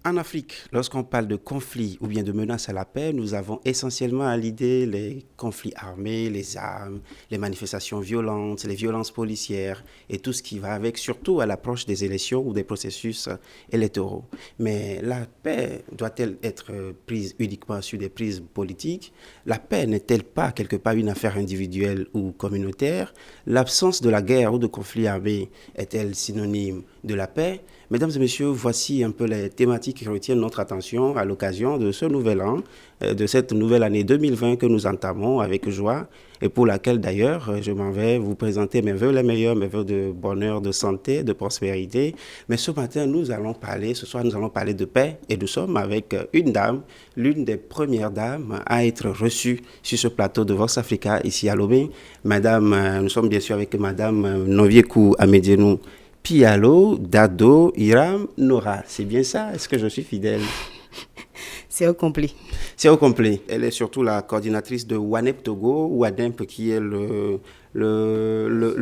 En Afrique, lorsqu'on parle de conflits ou bien de menaces à la paix, nous avons essentiellement à l'idée les conflits armés, les armes, les manifestations violentes, les violences policières et tout ce qui va avec, surtout à l'approche des élections ou des processus électoraux. Mais la paix doit-elle être prise uniquement sur des prises politiques? La paix n'est-elle pas quelque part une affaire individuelle ou communautaire? L'absence de la guerre ou de conflits armés est-elle synonyme de la paix? Mesdames et messieurs, voici un peu les thématiques qui retiennent notre attention à l'occasion de ce nouvel an, de cette nouvelle année 2020 que nous entamons avec joie et pour laquelle d'ailleurs je m'en vais vous présenter mes vœux les meilleurs, mes vœux de bonheur, de santé, de prospérité. Mais ce matin, ce soir nous allons parler de paix et nous sommes avec une dame, l'une des premières dames à être reçue sur ce plateau de Vox Africa ici à Lomé. Nous sommes bien sûr avec Madame Noviekou Amedienou Pialo, Dado, Hiram, Nora. C'est bien ça? Est-ce que je suis fidèle? C'est au complet. C'est au complet. Elle est surtout la coordinatrice de WANEP Togo, WADEMP qui est le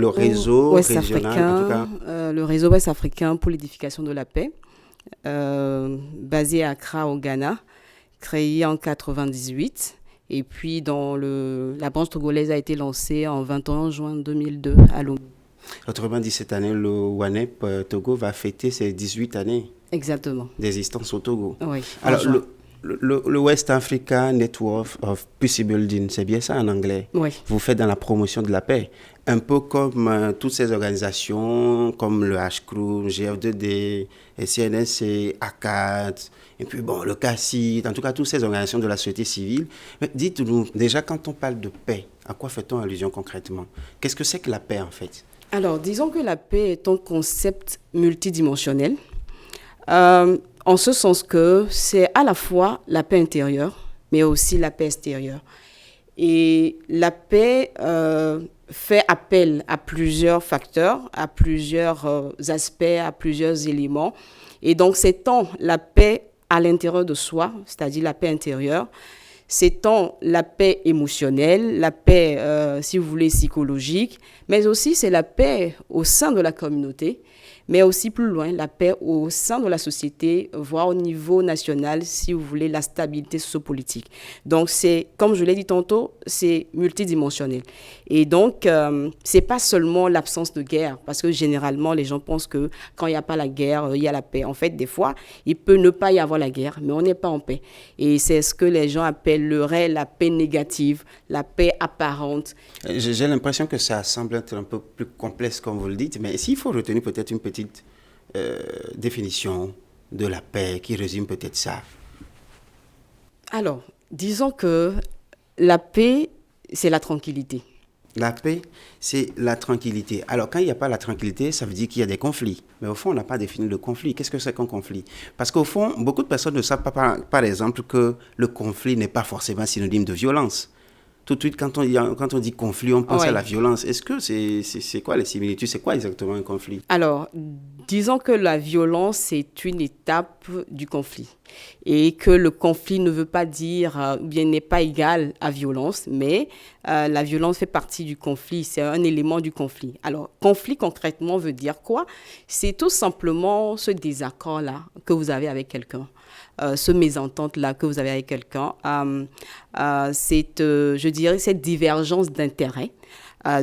réseau Ouest régional, en tout cas. africain, le réseau ouest africain pour l'édification de la paix, basé à Accra au Ghana, créé en 98. Et puis la branche togolaise a été lancée en 21 juin 2002 à Lomé. Autrement dit, cette année, le WANEP Togo va fêter ses 18 années Exactement. d'existence au Togo. Oui. Alors, le West Africa Network of Peace Building, c'est bien ça en anglais. Oui. Vous faites dans la promotion de la paix. Un peu comme toutes ces organisations, comme le HCRU, GF2D, CNSC, ACAD, et puis bon, le CACIT, en tout cas toutes ces organisations de la société civile. Mais dites-nous, déjà quand on parle de paix, à quoi fait-on allusion concrètement? Qu'est-ce que c'est que la paix en fait? Alors, disons que la paix est un concept multidimensionnel, en ce sens que c'est à la fois la paix intérieure, mais aussi la paix extérieure. Et la paix fait appel à plusieurs facteurs, à plusieurs aspects, à plusieurs éléments. Et donc, c'est tant la paix à l'intérieur de soi, c'est-à-dire la paix intérieure, c'est tant la paix émotionnelle, la paix, si vous voulez, psychologique, mais aussi c'est la paix au sein de la communauté, mais aussi plus loin, la paix au sein de la société, voire au niveau national, si vous voulez, la stabilité sociopolitique. Donc, c'est, comme je l'ai dit tantôt, c'est multidimensionnel. Et donc, c'est pas seulement l'absence de guerre, parce que généralement, les gens pensent que quand il n'y a pas la guerre, il y a la paix. En fait, des fois, il peut ne pas y avoir la guerre, mais on n'est pas en paix. Et c'est ce que les gens appelleraient la paix négative, la paix apparente. J'ai l'impression que ça semble être un peu plus complexe, comme vous le dites, mais s'il faut retenir peut-être une petite définition de la paix qui résume peut-être ça. Alors, disons que la paix, c'est la tranquillité. La paix, c'est la tranquillité. Alors, quand il n'y a pas la tranquillité, ça veut dire qu'il y a des conflits. Mais au fond, on n'a pas défini le conflit. Qu'est-ce que c'est qu'un conflit? Parce qu'au fond, beaucoup de personnes ne savent pas, par exemple, que le conflit n'est pas forcément synonyme de violence. Tout de suite, quand on dit conflit, on pense à la violence. Est-ce que c'est quoi les similitudes? C'est quoi exactement un conflit? Alors, disons que la violence, c'est une étape du conflit. Et que le conflit ne veut pas dire, ou bien n'est pas égal à violence, mais la violence fait partie du conflit, c'est un élément du conflit. Alors, conflit concrètement veut dire quoi? C'est tout simplement ce désaccord-là que vous avez avec quelqu'un. Ce mésentente-là que vous avez avec quelqu'un, je dirais, cette divergence d'intérêt,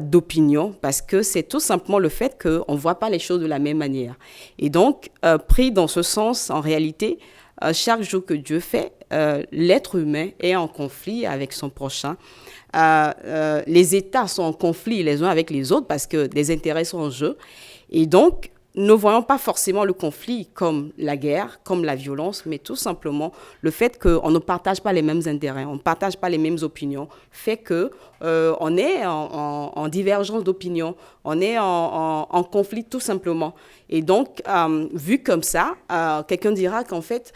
d'opinion, parce que c'est tout simplement le fait qu'on ne voit pas les choses de la même manière. Et donc, pris dans ce sens, en réalité, chaque jour que Dieu fait, l'être humain est en conflit avec son prochain. Les États sont en conflit les uns avec les autres parce que les intérêts sont en jeu. Et donc, ne voyons pas forcément le conflit comme la guerre, comme la violence, mais tout simplement le fait qu'on ne partage pas les mêmes intérêts, on ne partage pas les mêmes opinions, fait qu'on est en divergence d'opinion, on est en conflit tout simplement. Et donc, vu comme ça, quelqu'un dira qu'en fait,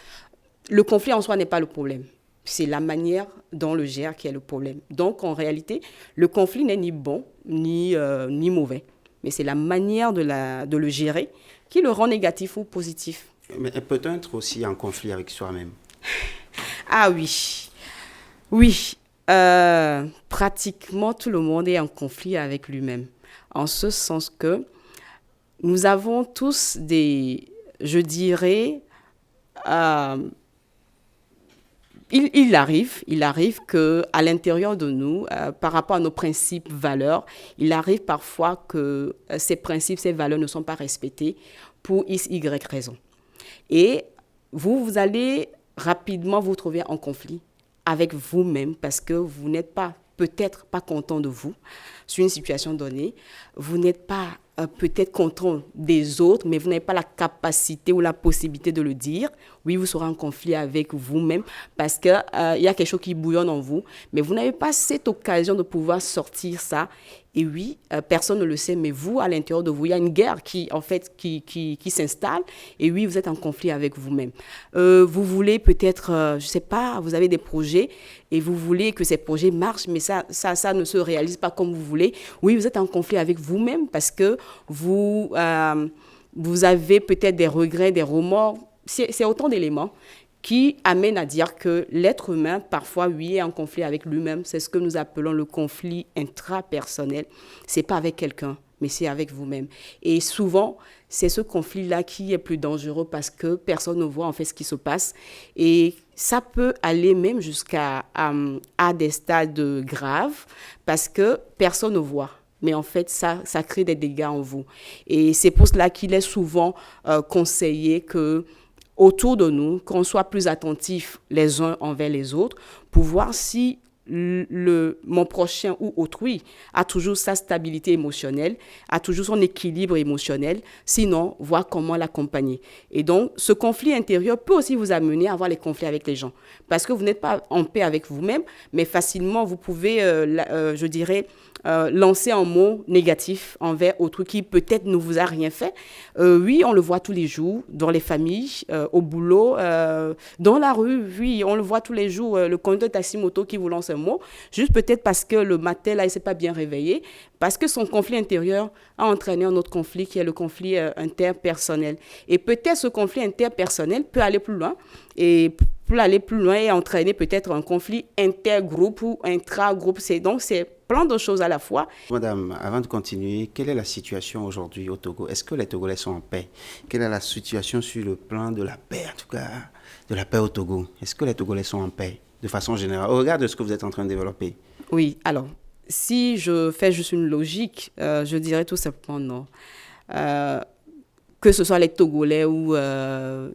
le conflit en soi n'est pas le problème. C'est la manière dont on le gère qui est le problème. Donc, en réalité, le conflit n'est ni bon ni mauvais. Mais c'est la manière de le gérer qui le rend négatif ou positif. Mais peut-on être aussi en conflit avec soi-même? Ah oui, oui. Pratiquement tout le monde est en conflit avec lui-même. En ce sens que nous avons tous je dirais, il arrive qu'à l'intérieur de nous, par rapport à nos principes, valeurs, il arrive parfois que ces principes, ces valeurs ne sont pas respectés pour X, Y raison. Et vous allez rapidement vous trouver en conflit avec vous-même parce que vous n'êtes peut-être pas content de vous sur une situation donnée. Vous n'êtes pas peut-être content des autres, mais vous n'avez pas la capacité ou la possibilité de le dire. Oui, vous serez en conflit avec vous-même parce qu'il y a quelque chose qui bouillonne en vous, mais vous n'avez pas cette occasion de pouvoir sortir ça. Et oui, personne ne le sait, mais vous, à l'intérieur de vous, il y a une guerre qui s'installe. Et oui, vous êtes en conflit avec vous-même. Vous voulez peut-être, je ne sais pas, vous avez des projets et vous voulez que ces projets marchent, mais ça ne se réalise pas comme vous voulez. Oui, vous êtes en conflit avec vous-même parce que vous avez peut-être des regrets, des remords. C'est autant d'éléments qui amènent à dire que l'être humain, parfois, oui, est en conflit avec lui-même. C'est ce que nous appelons le conflit intrapersonnel. Ce n'est pas avec quelqu'un, mais c'est avec vous-même. Et souvent, c'est ce conflit-là qui est plus dangereux parce que personne ne voit en fait ce qui se passe. Et ça peut aller même jusqu'à des stades graves parce que personne ne voit. Mais en fait, ça crée des dégâts en vous. Et c'est pour cela qu'il est souvent conseillé que autour de nous, qu'on soit plus attentifs les uns envers les autres pour voir si mon prochain ou autrui a toujours sa stabilité émotionnelle, a toujours son équilibre émotionnel, sinon voir comment l'accompagner. Et donc, ce conflit intérieur peut aussi vous amener à avoir les conflits avec les gens parce que vous n'êtes pas en paix avec vous-même, mais facilement, vous pouvez, je dirais, lancer un mot négatif envers autrui qui peut-être ne vous a rien fait. Oui, on le voit tous les jours, dans les familles, au boulot, dans la rue, oui, on le voit tous les jours, le conducteur de taxi-moto qui vous lance un mot, juste peut-être parce que le matin, là, il ne s'est pas bien réveillé, parce que son conflit intérieur a entraîné un autre conflit qui est le conflit interpersonnel. Et peut-être ce conflit interpersonnel peut aller plus loin et entraîner peut-être un conflit intergroupe ou intragroupe. Donc, c'est plein de choses à la fois. Madame, avant de continuer, quelle est la situation aujourd'hui au Togo? Est-ce que les Togolais sont en paix? Quelle est la situation sur le plan de la paix, en tout cas, de la paix au Togo? Est-ce que les Togolais sont en paix, de façon générale, au regard de ce que vous êtes en train de développer? Oui, alors, si je fais juste une logique, je dirais tout simplement non. Que ce soit les Togolais ou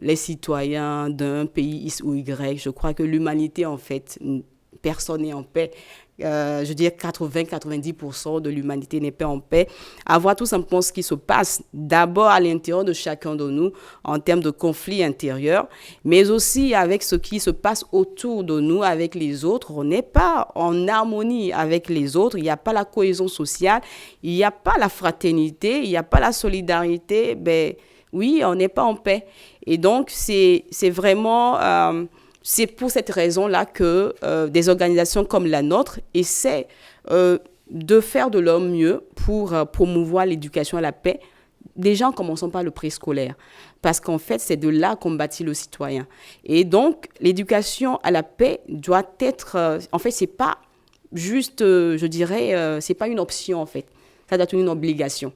les citoyens d'un pays X ou Y, je crois que l'humanité, en fait, personne n'est en paix. Je dirais 80-90% de l'humanité n'est pas en paix. À voir tout simplement ce qui se passe d'abord à l'intérieur de chacun de nous en termes de conflits intérieurs, mais aussi avec ce qui se passe autour de nous, avec les autres. On n'est pas en harmonie avec les autres. Il n'y a pas la cohésion sociale, il n'y a pas la fraternité, il n'y a pas la solidarité. Ben, oui, on n'est pas en paix. Et donc, c'est vraiment... c'est pour cette raison-là que des organisations comme la nôtre essaient de faire de leur mieux pour promouvoir l'éducation à la paix. Déjà, en commençant par le préscolaire, parce qu'en fait, c'est de là qu'on bâtit le citoyen. Et donc, l'éducation à la paix doit être... en fait, c'est pas juste, je dirais, c'est pas une option, en fait. Ça doit être une obligation.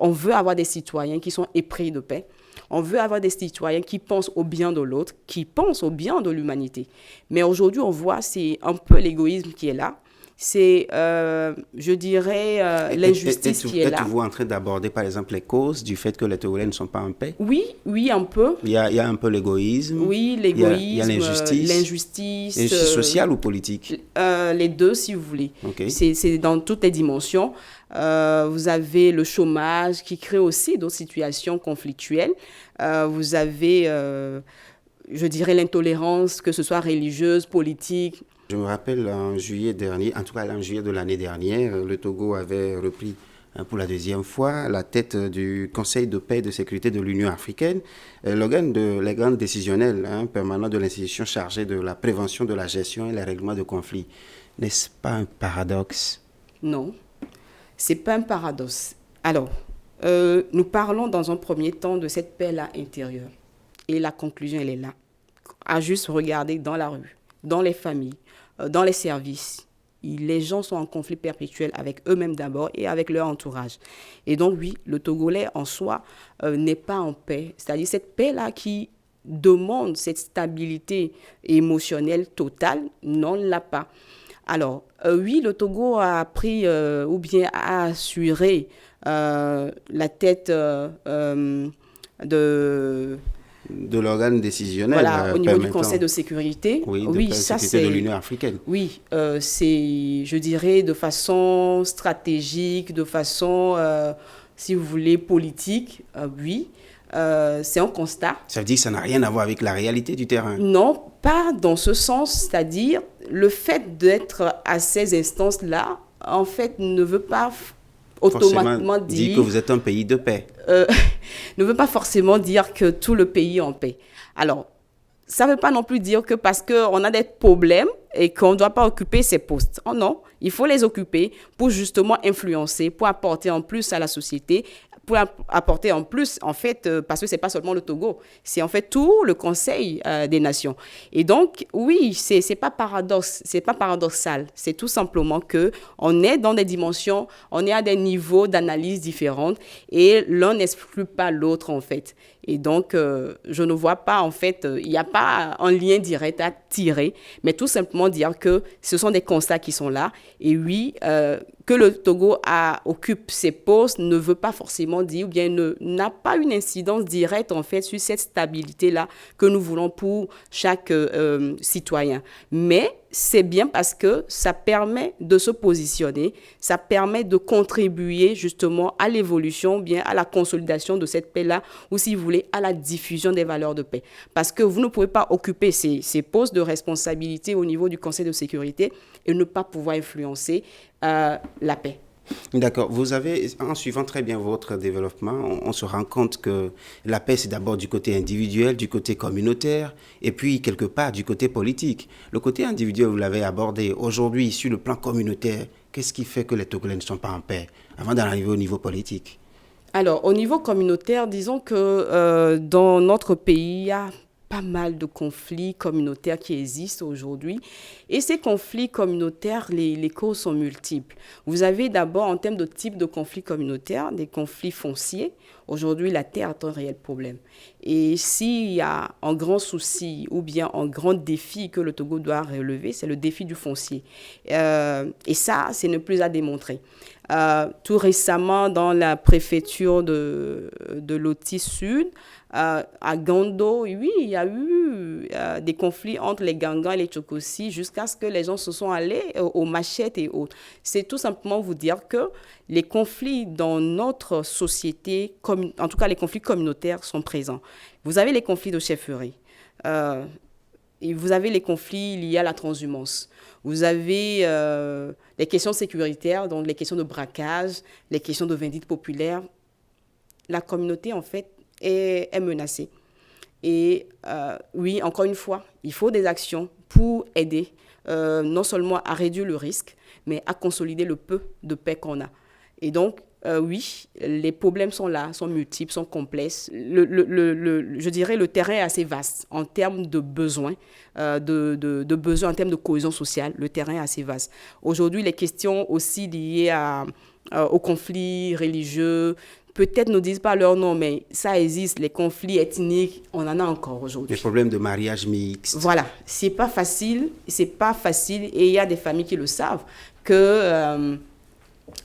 On veut avoir des citoyens qui sont épris de paix. On veut avoir des citoyens qui pensent au bien de l'autre, qui pensent au bien de l'humanité. Mais aujourd'hui, on voit, c'est un peu l'égoïsme qui est là. C'est, je dirais, l'injustice qui est là. Êtes-vous en train d'aborder, par exemple, les causes du fait que les Togolais ne sont pas en paix? Oui, un peu. Il y a un peu l'égoïsme. Oui, l'égoïsme. Il y a l'injustice. L'injustice. Sociale ou politique? Les deux, si vous voulez. Okay. C'est dans toutes les dimensions. Vous avez le chômage qui crée aussi d'autres situations conflictuelles. Vous avez, je dirais, l'intolérance, que ce soit religieuse, politique. Je me rappelle en juillet dernier, en tout cas en juillet de l'année dernière, le Togo avait repris pour la deuxième fois la tête du Conseil de paix et de sécurité de l'Union africaine, l'organe décisionnel permanent de l'institution chargée de la prévention de la gestion et les règlements de conflits. N'est-ce pas un paradoxe? Non, ce n'est pas un paradoxe. Alors, nous parlons dans un premier temps de cette paix-là intérieure. Et la conclusion, elle est là. À juste regarder dans la rue, dans les familles, dans les services. Les gens sont en conflit perpétuel avec eux-mêmes d'abord et avec leur entourage. Et donc, oui, le Togolais en soi n'est pas en paix. C'est-à-dire cette paix-là qui demande cette stabilité émotionnelle totale n'en l'a pas. Alors, oui, le Togo a pris ou bien a assuré la tête de l'organe décisionnel voilà, au niveau du Conseil de sécurité. Oui, oui, ça c'est de l'Union africaine. Oui, c'est, je dirais, de façon stratégique, de façon, si vous voulez, politique, oui. C'est un constat. Ça veut dire que ça n'a rien à voir avec la réalité du terrain? Non, pas dans ce sens, c'est-à-dire le fait d'être à ces instances-là, en fait, ne veut pas automatiquement dire que vous êtes un pays de paix. Ne veut pas forcément dire que tout le pays est en paix. Alors, ça ne veut pas non plus dire que parce qu'on a des problèmes et qu'on ne doit pas occuper ces postes. Oh non, il faut les occuper pour justement influencer, pour apporter en plus à la société, pour apporter en plus, en fait, parce que ce n'est pas seulement le Togo, c'est en fait tout le Conseil des Nations. Et donc, oui, c'est pas paradoxal, c'est tout simplement qu'on est dans des dimensions, on est à des niveaux d'analyse différents et l'un n'exclut pas l'autre, en fait. Et donc, je ne vois pas, en fait, il n'y a pas un lien direct à tirer, mais tout simplement dire que ce sont des constats qui sont là. Et oui, que le Togo occupe ces postes ne veut pas forcément dire, ou bien n'a pas une incidence directe, en fait, sur cette stabilité-là que nous voulons pour chaque citoyen. Mais c'est bien parce que ça permet de se positionner, ça permet de contribuer justement à l'évolution, bien à la consolidation de cette paix-là, ou si vous voulez, à la diffusion des valeurs de paix. Parce que vous ne pouvez pas occuper ces postes de responsabilité au niveau du Conseil de sécurité et ne pas pouvoir influencer la paix. D'accord. Vous avez, en suivant très bien votre développement, on se rend compte que la paix, c'est d'abord du côté individuel, du côté communautaire, et puis quelque part du côté politique. Le côté individuel, vous l'avez abordé. Aujourd'hui, sur le plan communautaire, qu'est-ce qui fait que les Togolais ne sont pas en paix avant d'en arriver au niveau politique? Alors, au niveau communautaire, disons que dans notre pays, il y a pas mal de conflits communautaires qui existent aujourd'hui. Et ces conflits communautaires, les causes sont multiples. Vous avez d'abord, en termes de type de conflits communautaires, des conflits fonciers. Aujourd'hui, la terre est un réel problème. Et s'il y a un grand souci ou bien un grand défi que le Togo doit relever, c'est le défi du foncier. Et ça, c'est ne plus à démontrer. Tout récemment, dans la préfecture de Loti Sud, à Gando, oui, il y a eu des conflits entre les Gangans et les Tchokosi jusqu'à ce que les gens se sont allés aux machettes et autres. C'est tout simplement vous dire que les conflits dans notre société, en tout cas les conflits communautaires, sont présents. Vous avez les conflits de chefferie. Et vous avez les conflits liés à la transhumance. Vous avez les questions sécuritaires, donc les questions de braquage, les questions de vindicte populaire. La communauté, en fait, est menacée. Et oui, encore une fois, il faut des actions pour aider non seulement à réduire le risque, mais à consolider le peu de paix qu'on a. Et donc, oui, les problèmes sont là, sont multiples, sont complexes. Je dirais le terrain est assez vaste en termes de besoins, de besoins en termes de cohésion sociale. Le terrain est assez vaste. Aujourd'hui, les questions aussi liées aux conflits religieux, peut-être ne disent pas leur nom, mais ça existe. Les conflits ethniques, on en a encore aujourd'hui. Les problèmes de mariage mixte. Voilà, c'est pas facile, et il y a des familles qui le savent que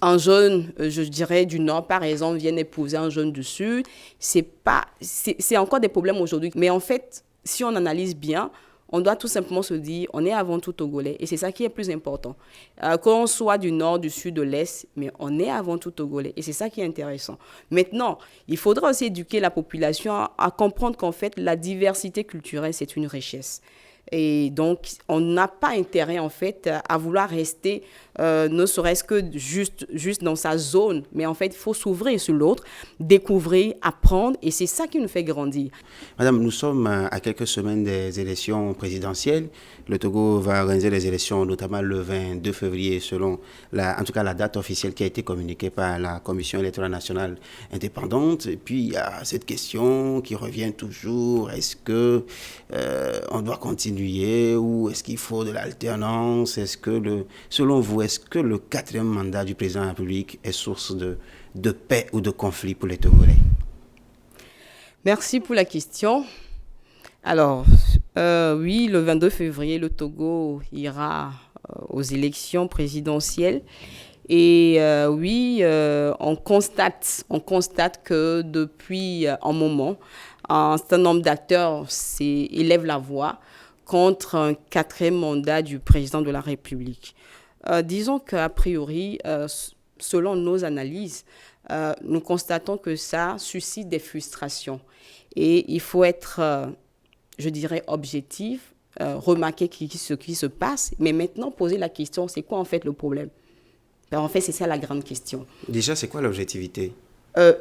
un jeune, je dirais, du Nord, par exemple, vient épouser un jeune du Sud. C'est encore des problèmes aujourd'hui. Mais en fait, si on analyse bien, on doit tout simplement se dire, on est avant tout Togolais. Et c'est ça qui est le plus important. Qu'on soit du Nord, du Sud, de l'Est, mais on est avant tout Togolais. Et c'est ça qui est intéressant. Maintenant, il faudra aussi éduquer la population à comprendre qu'en fait, la diversité culturelle, c'est une richesse. Et donc, on n'a pas intérêt, en fait, à vouloir rester, ne serait-ce que juste dans sa zone. Mais en fait, il faut s'ouvrir sur l'autre, découvrir, apprendre. Et c'est ça qui nous fait grandir. Madame, nous sommes à quelques semaines des élections présidentielles. Le Togo va organiser les élections, notamment le 22 février, selon en tout cas la date officielle qui a été communiquée par la Commission électorale nationale indépendante. Et puis, il y a cette question qui revient toujours. Est-ce que on doit continuer ou est-ce qu'il faut de l'alternance? Selon vous, est-ce que le 4e mandat du président de la République est source de paix ou de conflit pour les Togolais? Merci pour la question. Alors, oui, le 22 février, le Togo ira aux élections présidentielles. Et oui, on constate que depuis un moment, un certain nombre d'acteurs élèvent la voix contre un quatrième mandat du président de la République. Disons qu'a priori, selon nos analyses, nous constatons que ça suscite des frustrations. Et il faut être, je dirais, objectif, remarquer ce qui se passe, mais maintenant poser la question, c'est quoi en fait le problème? Ben, en fait, c'est ça la grande question. Déjà, c'est quoi l'objectivité? Euh,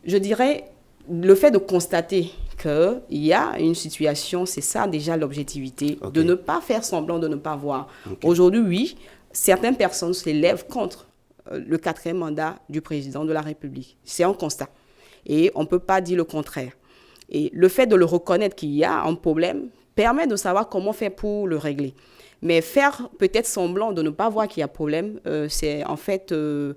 je dirais, le fait de constater qu'il y a une situation, c'est ça déjà l'objectivité, Ok, de ne pas faire semblant de ne pas voir. ok. Aujourd'hui, oui, certaines personnes s'élèvent contre le quatrième mandat du président de la République. C'est un constat. Et on ne peut pas dire le contraire. Et le fait de le reconnaître qu'il y a un problème permet de savoir comment faire pour le régler. Mais faire peut-être semblant de ne pas voir qu'il y a problème, c'est en fait se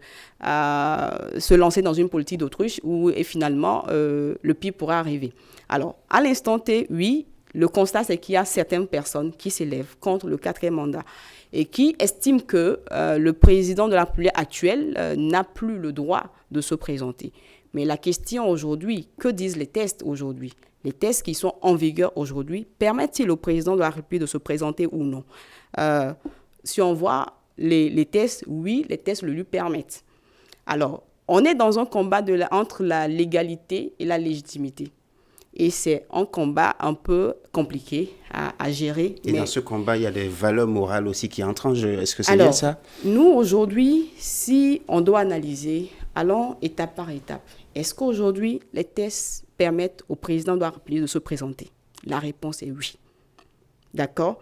lancer dans une politique d'autruche où et finalement le pire pourra arriver. Alors, à l'instant T, oui, le constat c'est qu'il y a certaines personnes qui s'élèvent contre le quatrième mandat et qui estiment que le président de la République actuelle n'a plus le droit de se présenter. Mais la question aujourd'hui, que disent les tests aujourd'hui? Les tests qui sont en vigueur aujourd'hui, permettent-ils au président de la République de se présenter ou non? Si on voit les tests, oui, les tests le lui permettent. Alors, on est dans un combat entre la légalité et la légitimité. Et c'est un combat un peu compliqué à gérer. Et dans ce combat, il y a des valeurs morales aussi qui entrent en jeu. Est-ce que c'est bien Alors, ça? nous, aujourd'hui, si on doit analyser, allons étape par étape. Est-ce qu'aujourd'hui, les tests permettent au président de la République de se présenter? La réponse est oui. D'accord?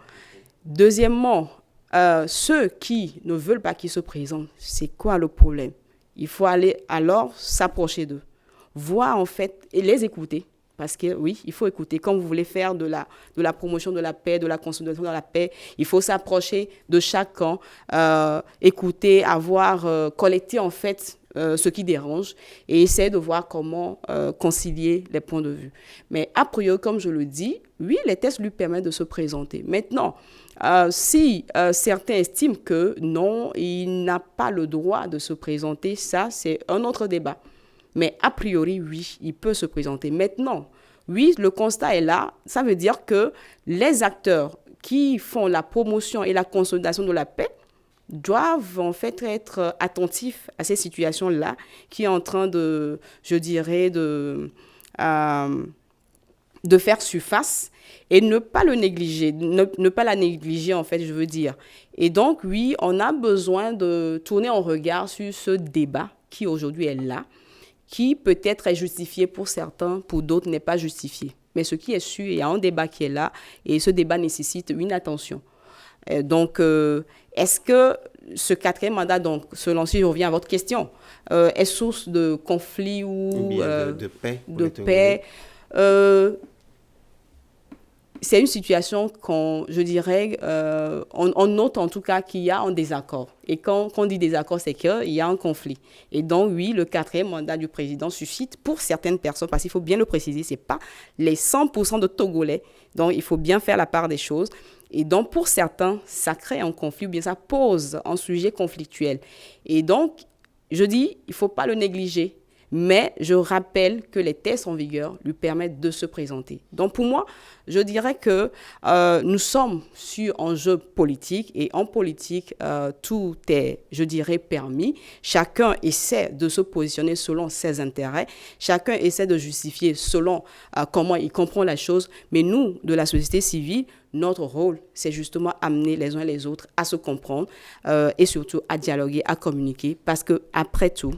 Deuxièmement, ceux qui ne veulent pas qu'il se présente, c'est quoi le problème? Il faut aller alors s'approcher d'eux, voir en fait et les écouter. Parce que oui, il faut écouter. Quand vous voulez faire de la promotion de la paix, de la consolidation de la paix, il faut s'approcher de chacun, écouter, collecter en fait ce qui dérange et essayer de voir comment concilier les points de vue. Mais a priori, comme je le dis, oui, les tests lui permettent de se présenter. Maintenant, si certains estiment que non, il n'a pas le droit de se présenter, ça, c'est un autre débat. Mais a priori, oui, il peut se présenter. Maintenant, oui, le constat est là. Ça veut dire que les acteurs qui font la promotion et la consolidation de la paix doivent en fait être attentifs à ces situations-là qui est en train de, je dirais, de faire surface et ne pas le négliger, ne pas la négliger en fait, je veux dire. Et donc, oui, on a besoin de tourner un regard sur ce débat qui aujourd'hui est là, qui peut-être est justifié pour certains, pour d'autres n'est pas justifié. Mais ce qui est sûr, il y a un débat qui est là et ce débat nécessite une attention. Donc, est-ce que ce quatrième mandat, donc, selon si je reviens à votre question, est source de conflit ou de paix? De paix c'est une situation je dirais, on note en tout cas qu'il y a un désaccord. Et quand on dit désaccord, c'est qu'il y a un conflit. Et donc, oui, le quatrième mandat du président suscite pour certaines personnes, parce qu'il faut bien le préciser, ce n'est pas les 100% de Togolais. Donc, il faut bien faire la part des choses. Et donc, pour certains, ça crée un conflit ou bien ça pose un sujet conflictuel. Et donc, je dis, il ne faut pas le négliger. Mais je rappelle que les tests en vigueur lui permettent de se présenter. Donc pour moi, je dirais que nous sommes sur un jeu politique et en politique, tout est, je dirais, permis. Chacun essaie de se positionner selon ses intérêts. Chacun essaie de justifier selon comment il comprend la chose. Mais nous, de la société civile, notre rôle, c'est justement amener les uns et les autres à se comprendre et surtout à dialoguer, à communiquer. Parce qu'après tout,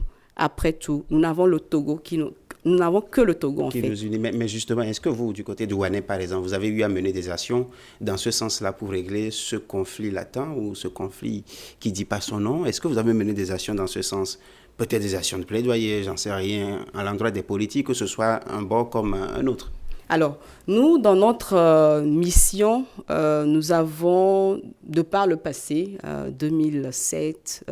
nous n'avons nous n'avons que le Togo en Qui fait. nous unit. Mais justement, est-ce que vous, du côté de Ouané, par exemple, vous avez eu à mener des actions dans ce sens-là pour régler ce conflit latent ou ce conflit qui ne dit pas son nom? Est-ce que vous avez mené des actions dans ce sens? Peut-être des actions de plaidoyer, j'en sais rien, à l'endroit des politiques, que ce soit un bord comme un autre? Alors, nous, dans notre mission, nous avons, de par le passé, de 2007,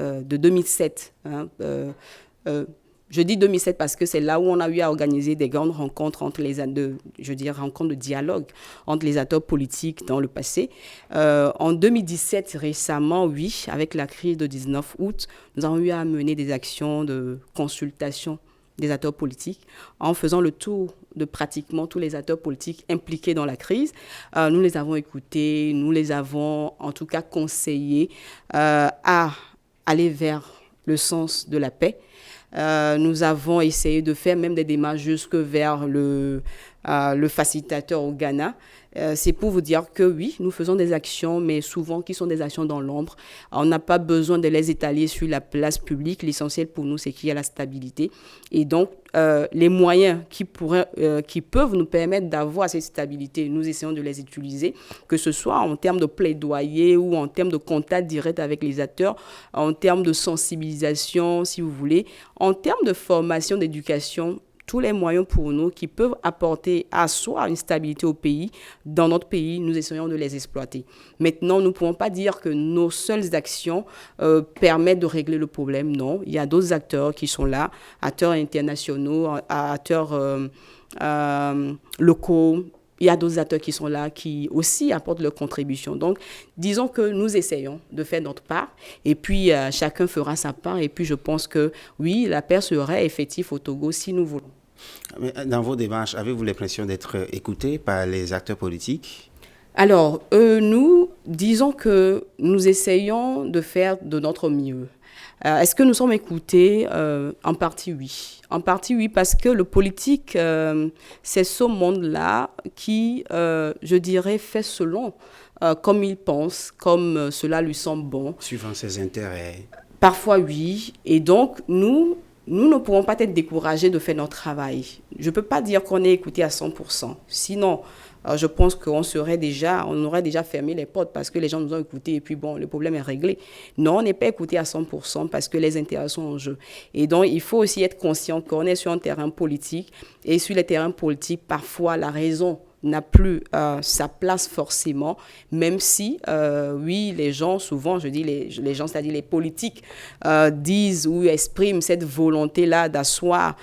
Je dis 2007 parce que c'est là où on a eu à organiser des grandes rencontres rencontres de dialogue entre les acteurs politiques dans le passé. En 2017, récemment, oui, avec la crise de 19 août, nous avons eu à mener des actions de consultation des acteurs politiques en faisant le tour de pratiquement tous les acteurs politiques impliqués dans la crise. Nous les avons écoutés, nous les avons en tout cas conseillés à aller vers le sens de la paix. Nous avons essayé de faire même des démarches jusque vers le facilitateur au Ghana. C'est pour vous dire que oui, nous faisons des actions, mais souvent qui sont des actions dans l'ombre. On n'a pas besoin de les étaler sur la place publique. L'essentiel pour nous, c'est qu'il y ait la stabilité. Et donc, les moyens qui peuvent nous permettre d'avoir cette stabilité, nous essayons de les utiliser, que ce soit en termes de plaidoyer ou en termes de contact direct avec les acteurs, en termes de sensibilisation, si vous voulez, en termes de formation, d'éducation. Tous les moyens pour nous qui peuvent apporter à soi une stabilité au pays, dans notre pays, nous essayons de les exploiter. Maintenant, nous ne pouvons pas dire que nos seules actions permettent de régler le problème. Non, il y a d'autres acteurs qui sont là, acteurs internationaux, acteurs locaux. Il y a d'autres acteurs qui sont là, qui aussi apportent leur contribution. Donc, disons que nous essayons de faire notre part et puis chacun fera sa part. Et puis, je pense que oui, la paix serait effective au Togo si nous voulons. Mais dans vos démarches, avez-vous l'impression d'être écouté par les acteurs politiques? Alors, nous, disons que nous essayons de faire de notre mieux. Est-ce que nous sommes écoutés? En partie, oui. En partie, oui, parce que le politique, c'est ce monde-là qui, je dirais, fait selon comme il pense, comme cela lui semble bon. Suivant ses intérêts. Parfois, oui. Et donc, nous ne pouvons pas être découragés de faire notre travail. Je ne peux pas dire qu'on est écouté à 100%. Sinon, je pense qu'on aurait déjà fermé les portes parce que les gens nous ont écoutés et puis bon, le problème est réglé. Non, on n'est pas écouté à 100% parce que les intérêts sont en jeu. Et donc, il faut aussi être conscient qu'on est sur un terrain politique et sur les terrains politiques, parfois, la raison n'a plus sa place forcément, même si, oui, les gens, souvent, je dis les gens, c'est-à-dire les politiques, disent ou expriment cette volonté-là d'asseoir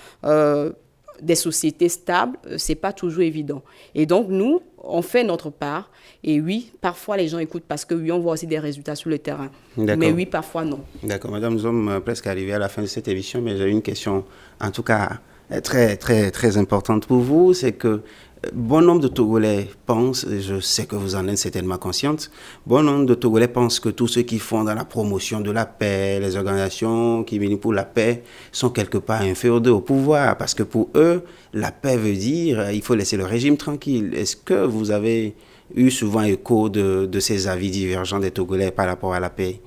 des sociétés stables, c'est pas toujours évident. Et donc, nous, on fait notre part. Et oui, parfois, les gens écoutent parce que oui, on voit aussi des résultats sur le terrain. Mais oui, parfois, non. D'accord. Madame, nous sommes presque arrivés à la fin de cette émission, mais j'ai une question, en tout cas, très, très, très importante pour vous. C'est que bon nombre de Togolais pensent, et je sais que vous en êtes certainement consciente, bon nombre de Togolais pensent que tous ceux qui font dans la promotion de la paix, les organisations qui militent pour la paix, sont quelque part inférieurs au pouvoir. Parce que pour eux, la paix veut dire il faut laisser le régime tranquille. Est-ce que vous avez eu souvent écho de ces avis divergents des Togolais par rapport à la paix?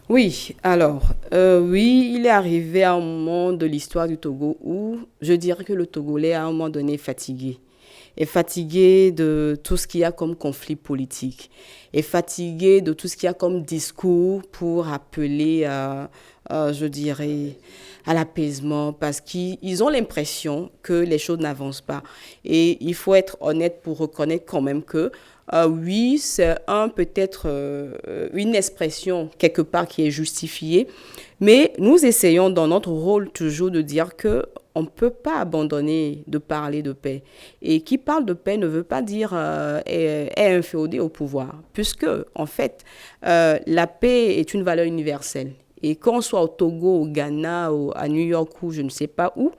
Oui, alors, oui, il est arrivé à un moment de l'histoire du Togo où je dirais que le Togolais, à un moment donné, est fatigué. Est fatigué de tout ce qu'il y a comme conflit politique, est fatigué de tout ce qu'il y a comme discours pour appeler, je dirais, à l'apaisement, parce qu'ils ont l'impression que les choses n'avancent pas. Et il faut être honnête pour reconnaître quand même que, oui, c'est peut-être une expression quelque part qui est justifiée, mais nous essayons dans notre rôle toujours de dire que on ne peut pas abandonner de parler de paix. Et qui parle de paix ne veut pas dire est inféodé au pouvoir, puisque, en fait, la paix est une valeur universelle. Et qu'on soit au Togo, au Ghana, à New York ou je ne sais pas où,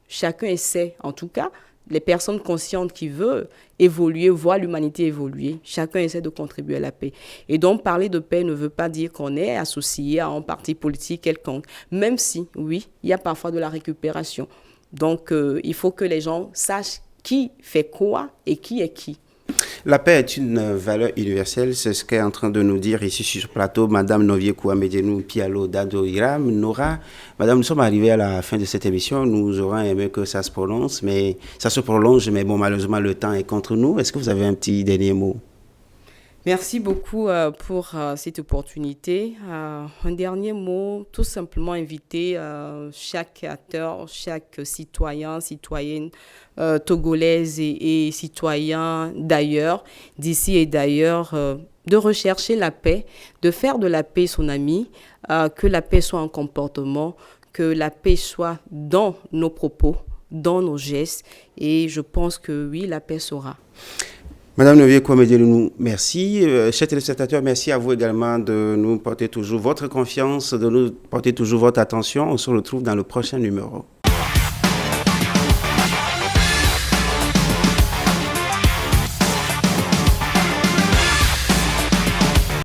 chacun essaie, en tout cas, les personnes conscientes qui veulent évoluer, voir l'humanité évoluer, chacun essaie de contribuer à la paix. Et donc, parler de paix ne veut pas dire qu'on est associé à un parti politique quelconque, même si, oui, il y a parfois de la récupération. Donc, il faut que les gens sachent qui fait quoi et qui est qui. La paix est une valeur universelle, c'est ce qu'est en train de nous dire ici sur ce plateau Madame Novie Kouamedjenou Pialo Dado Iram Nora. Madame, nous sommes arrivés à la fin de cette émission, nous aurions aimé que ça se prononce, mais ça se prolonge, mais bon, malheureusement le temps est contre nous. Est-ce que vous avez un petit dernier mot? Merci beaucoup pour cette opportunité. Un dernier mot, tout simplement inviter chaque acteur, chaque citoyen, citoyenne togolaise et citoyen d'ailleurs, d'ici et d'ailleurs, de rechercher la paix, de faire de la paix son ami, que la paix soit un comportement, que la paix soit dans nos propos, dans nos gestes, et je pense que oui, la paix sera. Madame Nevier-Kouamedielounou, merci. Chers téléspectateurs, merci à vous également de nous porter toujours votre confiance, de nous porter toujours votre attention. On se retrouve dans le prochain numéro.